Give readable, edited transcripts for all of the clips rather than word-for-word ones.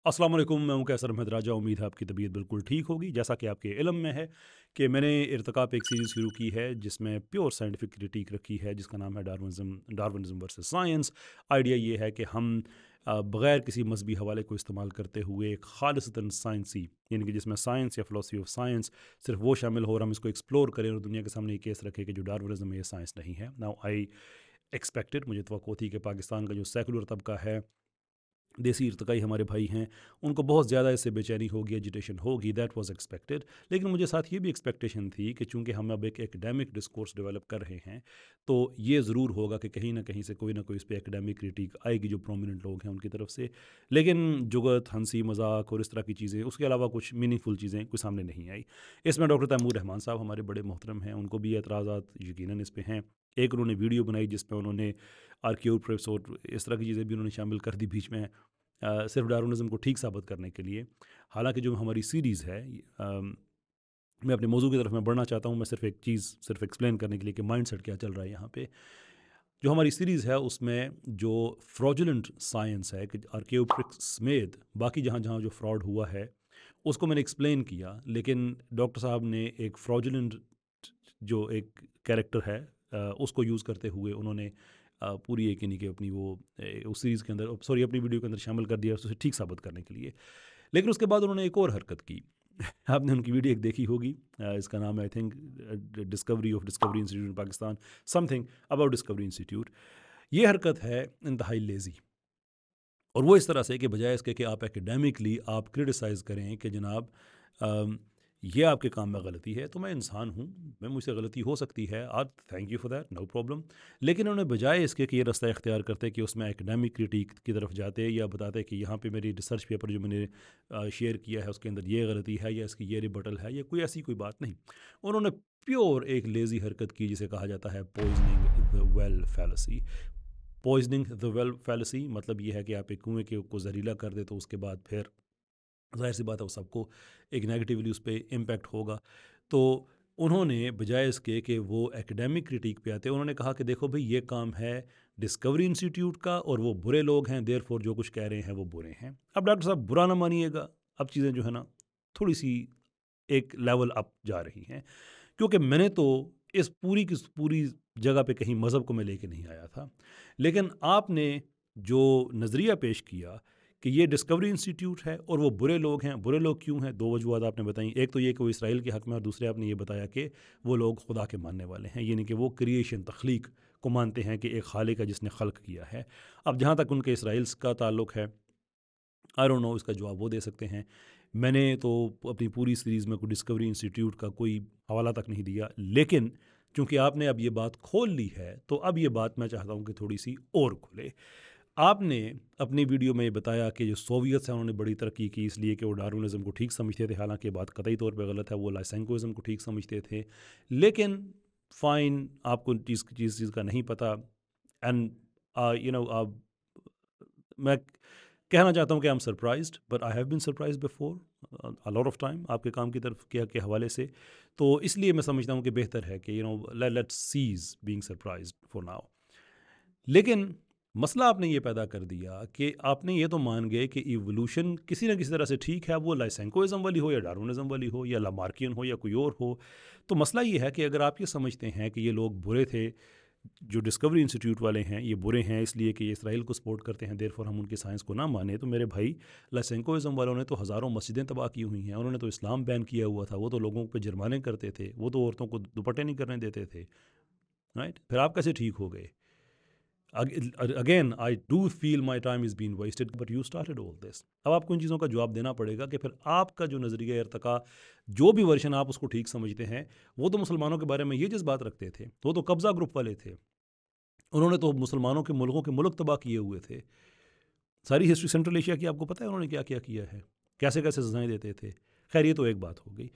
अस्सलाम वालेकुम, मैं हूं कैसर अहमद राजा। उम्मीद है आपकी तबीयत बिल्कुल ठीक होगी। जैसा कि आपके इल्म में है कि मैंने इर्तिका पे एक सीरीज़ शुरू की है जिसमें प्योर साइंटिफिक क्रिटिक रखी है, जिसका नाम है डार्विनिज़्म वर्सेस साइंस। आइडिया ये है कि हम बग़ैर किसी मजहबी हवाले को इस्तेमाल करते हुए एक खालिसतन साइंसी, यानी कि जिसमें साइंस या फ़िलासफ़ी ऑफ साइंस सिर्फ वो शामिल हो और हम इसको एक्सप्लोर करें और दुनिया के सामने ये केस रखें कि जो डार्विनिज़्म है ये साइंस नहीं है। नाउ आई एक्सपेक्टेड, मुझे तवक्को थी कि पाकिस्तान का जो सेकुलर तबका है, देसी इर्तिकाई हमारे भाई हैं, उनको बहुत ज़्यादा इससे बेचैनी होगी, एजिटेशन होगी। That was expected. लेकिन मुझे साथ ये भी एक्सपेक्टेशन थी कि चूँकि हम अब एक एकेडमिक डिस्कोर्स डेवलप कर रहे हैं, तो ये ज़रूर होगा कि कहीं न कहीं से कोई ना कोई इस पे एकेडमिक क्रिटिक आएगी जो प्रोमिनेंट लोग हैं उनकी तरफ से। लेकिन जुगत, हंसी मज़ाक और इस तरह की चीज़ें, उसके अलावा कुछ मीनिंगफुल चीज़ें कोई सामने नहीं आई। इसमें डॉक्टर तैमूर रहमान साहब हमारे बड़े मोहतरम हैं, उनको भी एतराज़ात यकीनन इस पे हैं। एक उन्होंने वीडियो बनाई जिसमें उन्होंने आर्क्योप्रिप्स और इस तरह की चीज़ें भी उन्होंने शामिल कर दी बीच में, सिर्फ डार्विनिज़्म को ठीक साबित करने के लिए। हालाँकि जो हमारी सीरीज़ है, मैं अपने मौजू की तरफ मैं बढ़ना चाहता हूँ। मैं सिर्फ एक चीज़ सिर्फ एक्सप्लेन करने के लिए कि माइंडसेट क्या चल रहा है यहाँ पे। जो हमारी सीरीज़ है उसमें जो फ्रॉडुलेंट साइंस है कि आर्कियोप्रिक्स समेत बाकी जहाँ-जहाँ जो फ्रॉड हुआ है, उसको मैंने एक्सप्लेन किया। लेकिन डॉक्टर साहब ने एक फ्रॉडुलेंट जो एक कैरेक्टर है, उसको यूज़ करते हुए उन्होंने पूरी एक यानी कि अपनी वो उस सीरीज़ के अंदर, सॉरी, अपनी वीडियो के अंदर शामिल कर दिया उसे ठीक साबित करने के लिए। लेकिन उसके बाद उन्होंने एक और हरकत की। आपने उनकी वीडियो एक देखी होगी, इसका नाम है I think discovery institute in Pakistan, something about discovery institute. ये हरकत है इंतहाई लेज़ी, और वो इस तरह से कि बजाय इसके कि आप एकेडमिकली आप क्रिटिसाइज़ करें कि जनाब ये आपके काम में गलती है, तो मैं इंसान हूँ, मैं मुझसे गलती हो सकती है, आज thank you for that, no problem. लेकिन उन्होंने बजाय इसके कि ये रास्ता इख्तियार करते कि उसमें एकेडमिक क्रिटिक की तरफ जाते या बताते कि यहाँ पे मेरी रिसर्च पेपर जो मैंने शेयर किया है उसके अंदर ये गलती है या इसकी ये रिबटल है या कोई ऐसी कोई बात नहीं। उन्होंने प्योर एक लेज़ी हरकत की जिसे कहा जाता है poisoning the well fallacy. Poisoning the well fallacy मतलब ये है कि आप एक कुएँ के को जहरीला कर दे तो उसके बाद फिर ज़ाहिर सी बात है वो सबको एक नेगेटिवली उस पे इम्पैक्ट होगा। तो उन्होंने बजाय इसके कि वो एकेडमिक क्रिटिक पे आते, उन्होंने कहा कि देखो भई ये काम है डिस्कवरी इंस्टीट्यूट का और वो बुरे लोग हैं, देयरफॉर जो कुछ कह रहे हैं वो बुरे हैं। अब डॉक्टर साहब बुरा ना मानिएगा, अब चीज़ें जो है ना थोड़ी-सी एक लेवल अप जा रही हैं। क्योंकि मैंने तो इस पूरी की पूरी जगह पे कहीं मज़हब को मैं लेके नहीं आया था। लेकिन आपने जो नज़रिया पेश किया कि ये डिस्कवरी इंस्टीट्यूट है और वो बुरे लोग हैं, बुरे लोग क्यों हैं? 2 वजूहत आपने बताई। एक तो ये कि वो इसराइल के हक़ में, और दूसरे आपने ये बताया कि वो लोग खुदा के मानने वाले हैं, यानी कि वो क्रिएशन, तख्लीक को मानते हैं कि एक खालिक है जिसने ख़ल्क़ किया है। अब जहाँ तक उनके इसराइल का ताल्लुक है, आई डोंट नो, इसका जवाब वो दे सकते हैं। मैंने तो अपनी पूरी सीरीज़ में कोई डिस्कवरी इंस्टीट्यूट का कोई हवाला तक नहीं दिया, लेकिन चूँकि आपने अब ये बात खोल ली है, तो अब ये बात मैं चाहता हूँ कि थोड़ी-सी और खुले। आपने अपनी वीडियो में ये बताया कि जो सोवियत्स हैं उन्होंने बड़ी तरक्की की इसलिए कि वो डार्विनिज़्म को ठीक समझते थे, हालाँकि ये बात कतई तौर पे गलत है, वो लाइसेंकोइज़्म को ठीक समझते थे। लेकिन फ़ाइन, आपको चीज़ का नहीं पता। एंड मैं कहना चाहता हूँ कि I am surprised, but I have been surprised before a lot of time आपके काम की तरफ के हवाले से। तो इसलिए मैं समझता हूँ कि बेहतर है कि let's cease being surprised for now. लेकिन मसला आपने ये पैदा कर दिया कि आपने ये तो मान गए कि इवोल्यूशन किसी न किसी तरह से ठीक है, वो लाइसेंकोइज्म वाली हो या डार्विनिज्म वाली हो या लामार्कियन हो या कोई और हो। तो मसला ये है कि अगर आप ये समझते हैं कि ये लोग बुरे थे, जो डिस्कवरी इंस्टीट्यूट वाले हैं ये बुरे हैं इसलिए कि ये इसराइल को सपोर्ट करते हैं, देयरफॉर हम उनकी साइंस को ना माने, तो मेरे भाई लाइसेंकोइज्म वालों ने तो हज़ारों मस्जिदें तबाह की हुई हैं, उन्होंने तो इस्लाम बैन किया हुआ था, वो तो लोगों पे जुर्माने करते थे, वो तो औरतों को दुपट्टे नहीं करने देते थे, राइट? फिर आप कैसे ठीक हो गए? Again I do feel my time is been wasted, but you started all this. अब आपको इन चीज़ों का जवाब देना पड़ेगा कि फिर आपका जो नज़रिया इर्तिका, जो भी वर्जन आप उसको ठीक समझते हैं, वो तो मुसलमानों के बारे में ये जज्बात रखते थे, वो तो कब्ज़ा ग्रुप वाले थे, उन्होंने तो मुसलमानों के मुल्कों के मुल्क तबाह किए हुए थे। सारी हिस्ट्री सेंट्रल एशिया की आपको पता है उन्होंने क्या क्या किया है, कैसे कैसे सजाएं देते थे। खैर ये तो एक बात हो गई।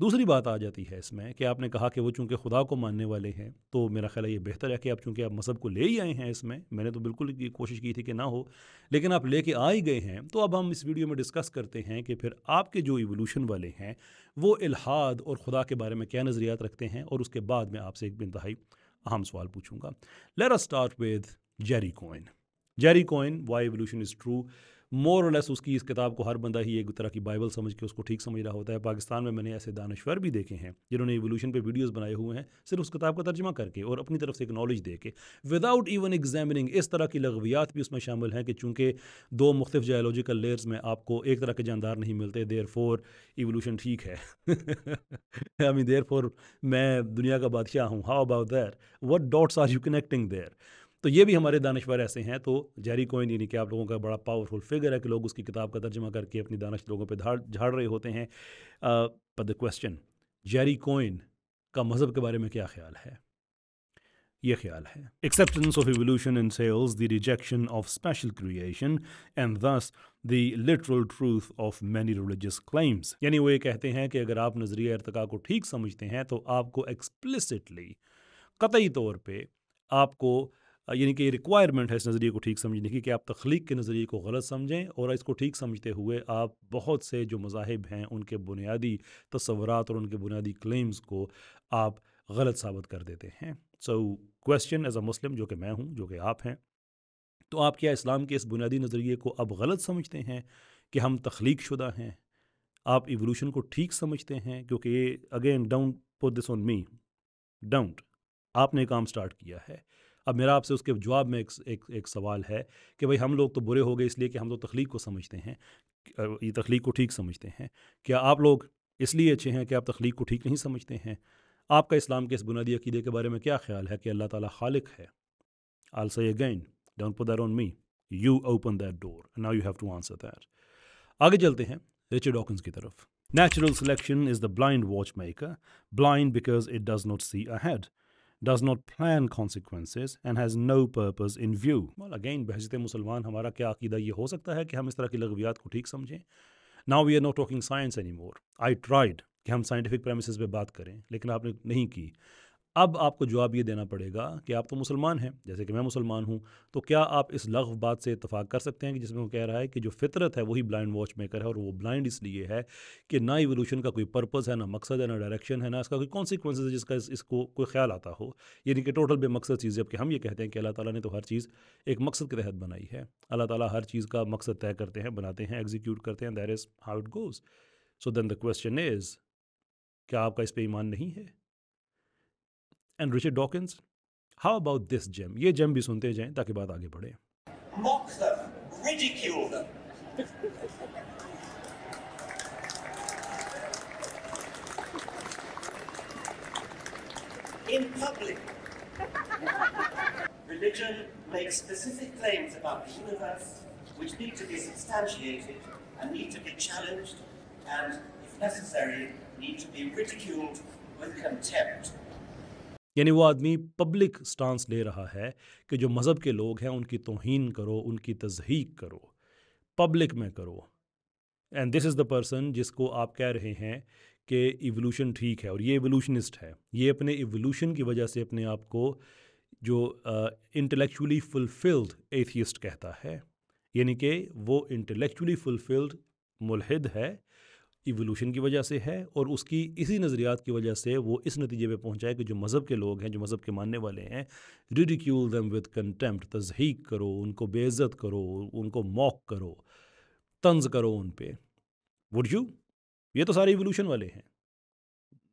दूसरी बात आ जाती है इसमें कि आपने कहा कि वो चूंकि खुदा को मानने वाले हैं, तो मेरा ख्याल है ये बेहतर है कि आप चूंकि आप मज़हब को ले ही आए हैं इसमें, मैंने तो बिल्कुल ये कोशिश की थी कि ना हो, लेकिन आप लेके आ ही गए हैं, तो अब हम इस वीडियो में डिस्कस करते हैं कि फिर आपके जो इवोल्यूशन वाले हैं वो इल्हाद और खुदा के बारे में क्या नज़रियात रखते हैं, और उसके बाद मैं आपसे एक इंतहाई अहम सवाल पूछूंगा। Let us start with Jerry Coyne. Jerry Coyne, why evolution is true. More or less اس کتاب کو ہر بندہ ہی ایک طرح کی بائبل سمجھ کے اس کو ٹھیک سمجھ رہا ہوتا ہے. پاکستان میں نے ایسے دانشور بھی دیکھے ہیں جنہوں نے ایولیوشن پہ ویڈیوز بنائے ہوئے ہیں صرف اس کتاب کا ترجمہ کر کے اور اپنی طرف سے ایک نالج دے کے وداؤٹ ایون ایگزامننگ. اس طرح کی لغویات بھی اس میں شامل ہیں کہ چونکہ دو مختلف جیولوجیکل لیئرز میں آپ کو ایک طرح کے جاندار نہیں ملتے, دیر فور ایولیوشن ٹھیک ہے. I mean therefore میں دنیا کا بادشاہ ہوں. How about that? What dots are you connecting there? تو یہ بھی ہمارے دانشور ایسے ہیں. تو جیری کوئن یعنی کہ آپ لوگوں کا بڑا پاورفل فگر ہے کہ لوگ اس کی کتاب کا ترجمہ کر کے اپنی دانش لوگوں پہ جھاڑ رہے ہوتے ہیں. But the question, Jerry Coyne کا مذہب کے بارے میں کیا خیال ہے؟ یہ خیال ہے acceptance of evolution entails the rejection of special creation and thus the literal truth of many religious claims. یعنی وہ یہ کہتے ہیں کہ اگر آپ نظریہ ارتقاء کو ٹھیک سمجھتے ہیں تو آپ کو ایکسپلسٹلی قطعی طور پہ آپ کو یعنی کہ یہ ریکوائرمنٹ ہے اس نظریے کو ٹھیک سمجھنے کی کہ آپ تخلیق کے نظریے کو غلط سمجھیں اور اس کو ٹھیک سمجھتے ہوئے آپ بہت سے جو مذاہب ہیں ان کے بنیادی تصورات اور ان کے بنیادی کلیمز کو آپ غلط ثابت کر دیتے ہیں. سو کویسچن ایز اے مسلم جو کہ میں ہوں, جو کہ آپ ہیں, تو آپ کیا اسلام کے اس بنیادی نظریے کو اب غلط سمجھتے ہیں کہ ہم تخلیق شدہ ہیں؟ آپ ایولیوشن کو ٹھیک سمجھتے ہیں؟ کیونکہ یہ again don't put this on me, don't. آپ نے کام سٹارٹ کیا ہے. اب میرا آپ سے اس کے جواب میں ایک سوال ہے کہ بھئی ہم لوگ تو برے ہو گئے اس لیے کہ ہم تو تخلیق کو سمجھتے ہیں, یہ تخلیق کو ٹھیک سمجھتے ہیں. کیا آپ لوگ اس لیے اچھے ہیں کہ آپ تخلیق کو ٹھیک نہیں سمجھتے ہیں؟ آپ کا اسلام کے اس بنیادی عقیدے کے بارے میں کیا خیال ہے کہ اللہ تعالیٰ خالق ہے؟ I'll say again, don't put that on me. You open that door. And now you have to answer that. آگے چلتے ہیں رچرڈ ڈاکنز کی طرف. Natural selection is the blind watchmaker, blind because it does not see ahead, does not plan consequences and has no purpose in view. Well, again, بحیثیت مسلمان ہمارا کیا عقیدہ یہ ہو سکتا ہے کہ ہم اس طرح کی لغویات کو ٹھیک سمجھیں؟ Now we are not talking science anymore. I tried کہ ہم سائنٹیفک پریمیسز پہ بات کریں لیکن آپ نے نہیں کی. اب آپ کو جواب یہ دینا پڑے گا کہ آپ تو مسلمان ہیں جیسے کہ میں مسلمان ہوں, تو کیا آپ اس لغو بات سے اتفاق کر سکتے ہیں کہ جس میں وہ کہہ رہا ہے کہ جو فطرت ہے وہی بلائنڈ واچ میکر ہے, اور وہ بلائنڈ اس لیے ہے کہ نہ ایولیوشن کا کوئی پرپز ہے, نہ مقصد ہے, نہ ڈائریکشن ہے, نہ اس کا کوئی کانسیکوینسز ہے جس کا اس کو کوئی خیال آتا ہو. یعنی کہ ٹوٹل بے مقصد چیز, جب کہ ہم یہ کہتے ہیں کہ اللہ تعالیٰ نے تو ہر چیز ایک مقصد کے تحت بنائی ہے. اللہ تعالیٰ ہر چیز کا مقصد طے کرتے ہیں, بناتے ہیں, ایگزیکیوٹ کرتے ہیں. That is how it goes. So then the question is, کیا آپ کا اس پہ ایمان نہیں ہے؟ And Richard Dawkins, how about this gem? یہ جیم بھی سنتے جائیں تاکہ بات آگے بڑھے. Mock them, ridicule them. In public, religion makes specific claims about the universe which need to be substantiated and need to be challenged and, if necessary, need to be ridiculed with contempt. یعنی وہ آدمی public stance لے رہا ہے کہ جو مذہب کے لوگ ہیں ان کی توہین کرو, ان کی تضحیق کرو, پبلک میں کرو. And this is the person جس کو آپ کہہ رہے ہیں کہ ایولیوشن ٹھیک ہے, اور یہ ایولیوشنسٹ ہے. یہ اپنے ایولیوشن کی وجہ سے اپنے آپ کو جو انٹلیکچولی فلفلڈ ایتھیسٹ کہتا ہے, یعنی کہ وہ انٹلیکچولی فلفلڈ ملحد ہے, ایولیوشن کی وجہ سے ہے, اور اس کی اسی نظریات کی وجہ سے وہ اس نتیجے پہ پہنچا ہے کہ جو مذہب کے لوگ ہیں, جو مذہب کے ماننے والے ہیں, ریڈیکیول them with contempt, تضحیق کرو, ان کو بے عزت کرو, ان کو موک کرو, طنز کرو ان پہ. would you? یہ تو سارے ایولیوشن والے ہیں.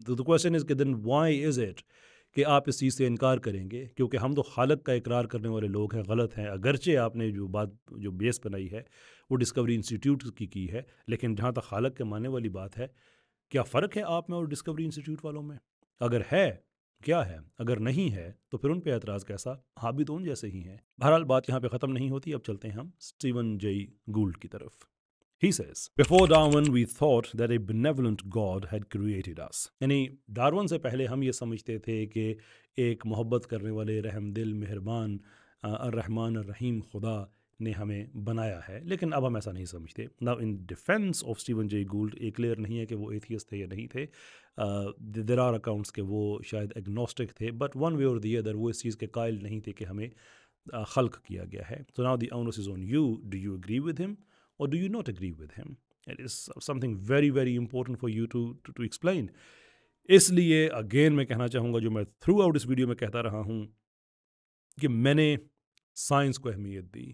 the question is کہ then why is it کہ آپ اس چیز سے انکار کریں گے؟ کیونکہ ہم تو خالق کا اقرار کرنے والے لوگ ہیں, غلط ہیں. اگرچہ آپ نے جو بات جو بیس بنائی ہے وہ ڈسکوری انسٹیٹیوٹ کی ہے, لیکن جہاں تک خالق کے ماننے والی بات ہے, کیا فرق ہے آپ میں اور ڈسکوری انسٹیٹیوٹ والوں میں؟ اگر ہے کیا ہے, اگر نہیں ہے تو پھر ان پہ اعتراض کیسا؟ ہاں بھی تو ان جیسے ہی ہیں. بہرحال بات یہاں پہ ختم نہیں ہوتی. اب چلتے ہیں ہم اسٹیون جے گولڈ کی طرف. He says, before Darwin we thought that a benevolent God had created us. یعنی ڈارون سے پہلے ہم یہ سمجھتے تھے کہ ایک محبت کرنے والے, رحم دل, مہربان, الرحمن الرحیم خدا نے ہمیں بنایا ہے, لیکن اب ہم ایسا نہیں سمجھتے. Now in defense of Stephen Jay Gould, یہ کلیئر نہیں ہے کہ وہ ایتھیسٹ تھے یا نہیں تھے. there are accounts کہ وہ شاید agnostic تھے, but one way or the other وہ اس چیز کے قائل نہیں تھے کہ ہمیں خلق کیا گیا ہے. So now the onus is on you. Do you agree with him or do you not agree with him? It is something very very important for you to explain. اس لیے اگین میں کہنا چاہوں گا, جو میں تھرو آؤٹ اس video میں کہتا رہا ہوں, کہ میں نے سائنس کو اہمیت دی,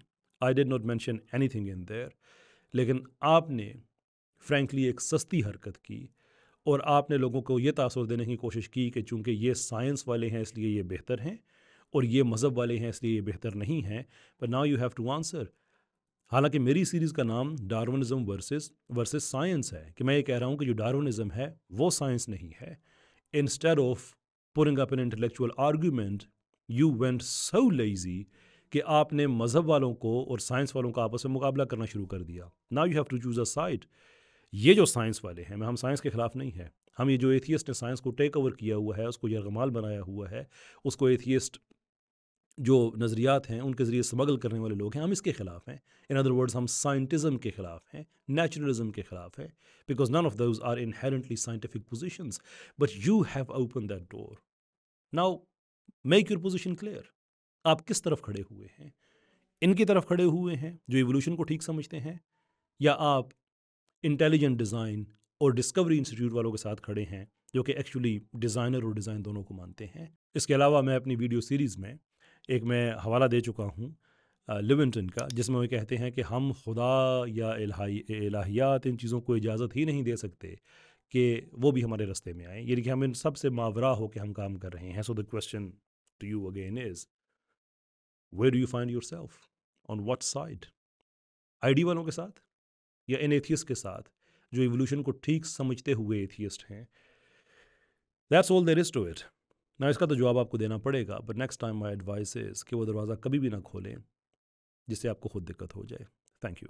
I did not mention anything in there, लेकिन आपने फ्रैंकली एक सस्ती हरकत की और आपने लोगों को ये तासुर देने की कोशिश की कि चूंकि ये साइंस वाले हैं इसलिए ये बेहतर हैं और ये मज़हब वाले हैं इसलिए ये बेहतर नहीं हैं, but now you have to answer. हालांकि मेरी सीरीज़ का नाम डार्विनिज्म वर्सेस साइंस है, कि मैं ये कह रहा हूँ कि जो डार्विनिज्म है वो साइंस नहीं है। Instead of putting up an intellectual argument, you went so lazy कि आपने मज़हब वालों को और साइंस वालों का आपस में मुकाबला करना शुरू कर दिया। Now you have to choose a side. ये जो साइंस वाले हैं, हम साइंस के ख़िलाफ़ नहीं है, हम ये जो एथियस्ट ने साइंस को टेक ओवर किया हुआ है, उसको यरगमाल बनाया हुआ है, उसको एथियस्ट जो नज़रियात हैं उनके ज़रिए स्मगल करने वाले लोग हैं, हम इसके ख़िलाफ़ हैं। इन अदर वर्ड्स, हम साइंटिज़म के ख़िलाफ़ हैं, नेचुरलिज्म के ख़िलाफ़ हैं, because none of those are inherently scientific positions, but you have open that door. Now make your position clear. आप किस तरफ खड़े हुए हैं? इनकी तरफ खड़े हुए हैं जो इवोल्यूशन को ठीक समझते हैं, या आप इंटेलिजेंट डिज़ाइन और डिस्कवरी इंस्टीट्यूट वालों के साथ खड़े हैं जो कि एक्चुअली डिज़ाइनर और डिज़ाइन दोनों को मानते हैं? इसके अलावा मैं अपनी वीडियो सीरीज़ में एक मैं हवाला दे चुका हूँ लिविंगटन का, जिसमें वो कहते हैं कि हम खुदा या इलाहियात इन चीज़ों को इजाज़त ही नहीं दे सकते कि वो भी हमारे रास्ते में आए, यानी कि हम इन सब से मावरा हो के हम काम कर रहे हैं। So the question to you again is, where do you find yourself, on what side? ID वालों के साथ या इन एथियस्ट के साथ जो इवोल्यूशन को ठीक समझते हुए एथियस्ट हैं? That's all there is to it. ना इसका तो जवाब आपको देना पड़ेगा, but next time my advice is कि वो दरवाज़ा कभी भी ना खोलें जिससे आपको खुद दिक्कत हो जाए। Thank you.